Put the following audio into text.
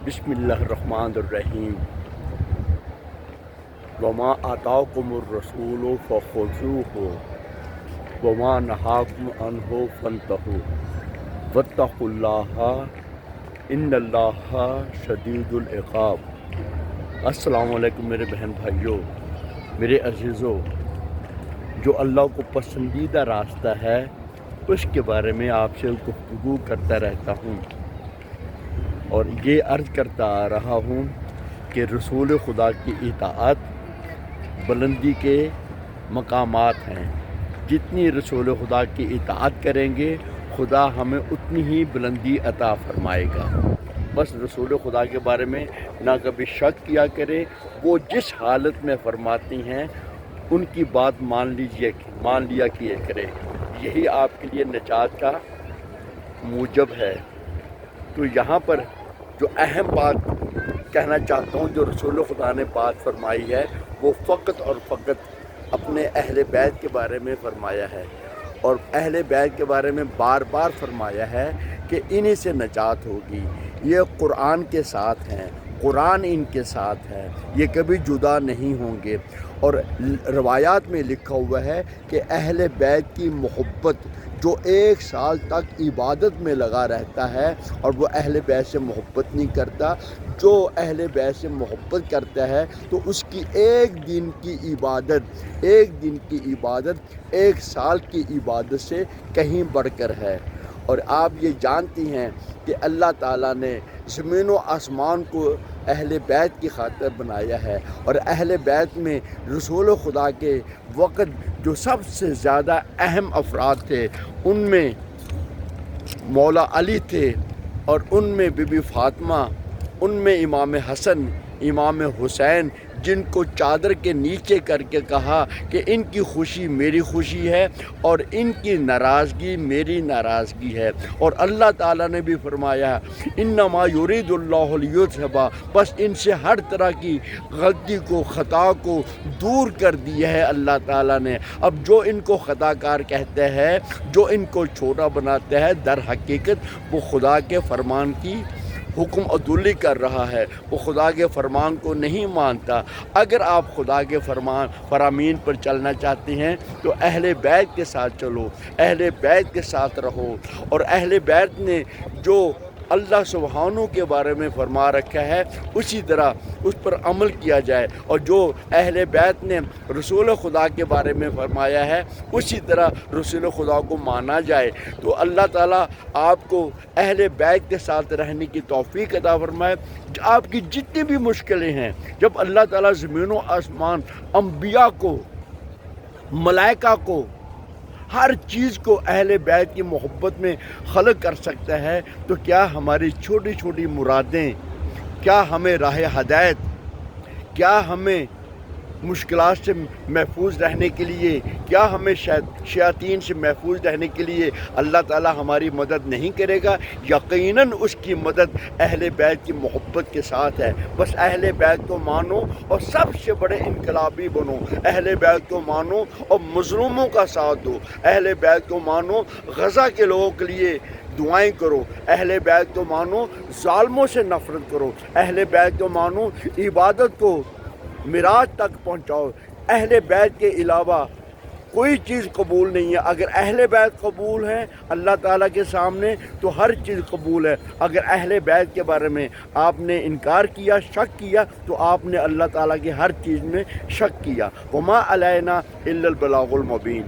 بسم اللہ الرحمن الرحیم وما آتاکم الرسول فخذوہ وما نہاکم عنہ فانتہوا واتقوا اللہ ان اللہ شدید العقاب۔ السلام علیکم میرے بہن بھائیوں، میرے عزیزوں، جو اللہ کو پسندیدہ راستہ ہے اس کے بارے میں آپ سے گفتگو کرتا رہتا ہوں، اور یہ عرض کرتا آ رہا ہوں کہ رسول خدا کی اطاعت بلندی کے مقامات ہیں۔ جتنی رسول خدا کی اطاعت کریں گے خدا ہمیں اتنی ہی بلندی عطا فرمائے گا۔ بس رسول خدا کے بارے میں نہ کبھی شک کیا کریں، وہ جس حالت میں فرماتی ہیں ان کی بات مان لیا کیے کریں، یہی آپ کے لیے نجات کا موجب ہے۔ تو یہاں پر جو اہم بات کہنا چاہتا ہوں، جو رسول خدا نے بات فرمائی ہے، وہ فقط اور فقط اپنے اہل بیت کے بارے میں فرمایا ہے، اور اہل بیت کے بارے میں بار بار فرمایا ہے کہ انہی سے نجات ہوگی۔ یہ قرآن کے ساتھ ہیں، قرآن ان کے ساتھ ہے، یہ کبھی جدا نہیں ہوں گے۔ اور روایات میں لکھا ہوا ہے کہ اہل بیت کی محبت، جو 1 سال تک عبادت میں لگا رہتا ہے اور وہ اہل بیت سے محبت نہیں کرتا، جو اہل بیت سے محبت کرتا ہے تو اس کی ایک دن کی عبادت 1 سال کی عبادت سے کہیں بڑھ کر ہے۔ اور آپ یہ جانتی ہیں کہ اللہ تعالیٰ نے زمین و آسمان کو اہل بیت کی خاطر بنایا ہے، اور اہل بیت میں رسول خدا کے وقت جو سب سے زیادہ اہم افراد تھے، ان میں مولا علی تھے، اور ان میں بی بی فاطمہ، ان میں امام حسن، امام حسین، جن کو چادر کے نیچے کر کے کہا کہ ان کی خوشی میری خوشی ہے اور ان کی ناراضگی میری ناراضگی ہے۔ اور اللہ تعالیٰ نے بھی فرمایا انما یرید اللہ لیذھب، بس ان سے ہر طرح کی غلطی کو، خطا کو دور کر دیا ہے اللہ تعالیٰ نے۔ اب جو ان کو خطا کار کہتے ہیں، جو ان کو چھوٹا بناتے ہیں، در حقیقت وہ خدا کے فرمان کی حکم عدولی کر رہا ہے، وہ خدا کے فرمان کو نہیں مانتا۔ اگر آپ خدا کے فرامین پر چلنا چاہتے ہیں تو اہل بیت کے ساتھ چلو، اہل بیت کے ساتھ رہو، اور اہل بیت نے جو اللہ سبحانہ کے بارے میں فرما رکھا ہے اسی طرح اس پر عمل کیا جائے، اور جو اہل بیت نے رسول خدا کے بارے میں فرمایا ہے اسی طرح رسول خدا کو مانا جائے، تو اللہ تعالیٰ آپ کو اہل بیت کے ساتھ رہنے کی توفیق عطا فرمائے۔ آپ کی جتنی بھی مشکلیں ہیں، جب اللہ تعالیٰ زمین و آسمان، انبیاء کو، ملائکہ کو، ہر چیز کو اہل بیت کی محبت میں خلق کر سکتا ہے، تو کیا ہماری چھوٹی چھوٹی مرادیں، کیا ہمیں راہ ہدایت، کیا ہمیں مشکلات سے محفوظ رہنے کے لیے، کیا ہمیں شیاطین سے محفوظ رہنے کے لیے اللہ تعالیٰ ہماری مدد نہیں کرے گا؟ یقیناً اس کی مدد اہل بیت کی محبت کے ساتھ ہے۔ بس اہل بیت کو مانو اور سب سے بڑے انقلابی بنو، اہل بیت کو مانو اور مظلوموں کا ساتھ دو، اہل بیت کو مانو، غزہ کے لوگوں کے لیے دعائیں کرو، اہل بیت کو مانو، ظالموں سے نفرت کرو، اہل بیت کو مانو، عبادت کو معراج تک پہنچاؤ۔ اہل بیت کے علاوہ کوئی چیز قبول نہیں ہے۔ اگر اہل بیت قبول ہیں اللہ تعالیٰ کے سامنے تو ہر چیز قبول ہے۔ اگر اہل بیت کے بارے میں آپ نے انکار کیا، شک کیا، تو آپ نے اللہ تعالیٰ کی ہر چیز میں شک کیا۔ وما علینا الا البلاغ المبین۔